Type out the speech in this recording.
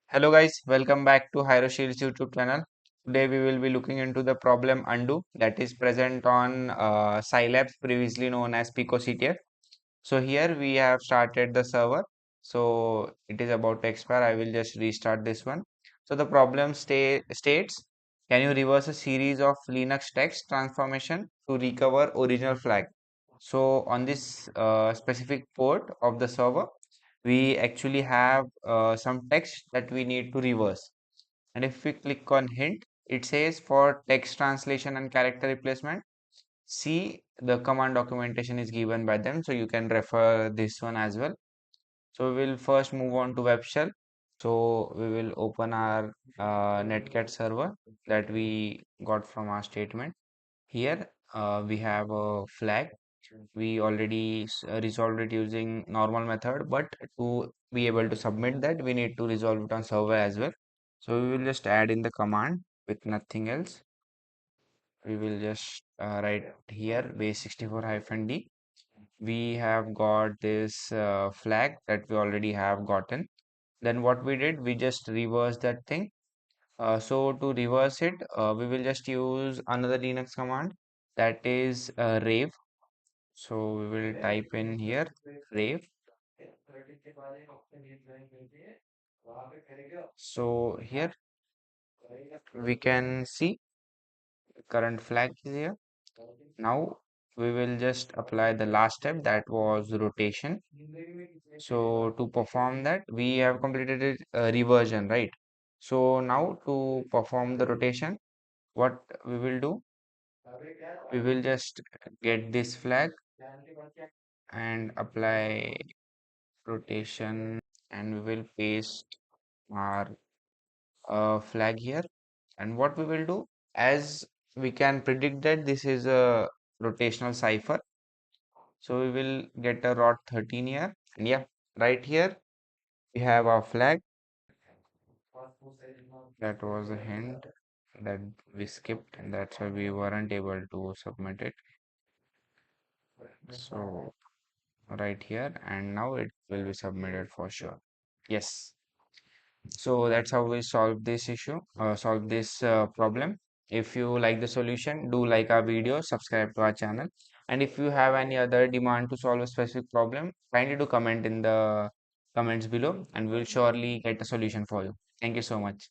Hello guys, welcome back to HierroShield YouTube channel. Today we will be looking into the problem undo that is present on Scilab, previously known as Pico CTF. So here we have started the server. So it is about to expire. I will just restart this one. So the problem states, can you reverse a series of Linux text transformation to recover original flag? So on this specific port of the server, we actually have some text that we need to reverse. And if we click on hint, it says for text translation and character replacement, see the command documentation is given by them. So you can refer this one as well. So we will first move on to WebShell. So we will open our netcat server that we got from our statement. Here we have a flag. We already resolved it using normal method, but to be able to submit that, we need to resolve it on server as well. So we will just add in the command with nothing else. We will just write here base64-d. We have got this flag that we already have gotten. Then what we did, we just reverse that thing. So to reverse it, we will just use another Linux command, that is rave. So we will type in here rave. So here we can see current flag is here. Now we will just apply the last step, that was rotation. So to perform that, we have completed it reversion, right? So now to perform the rotation, what we will do, we will just get this flag and apply rotation, and we will paste our flag here. And what we will do, as we can predict that this is a rotational cipher, so we will get a rot 13 here. And yeah, right here we have our flag. That was a hint that we skipped, and that's why we weren't able to submit it. So right here, and now it will be submitted for sure. Yes. So that's how we solve this issue, solve this problem. If you like the solution, do like our video, subscribe to our channel. And if you have any other demand to solve a specific problem, kindly do comment in the comments below, and we'll surely get a solution for you. Thank you so much.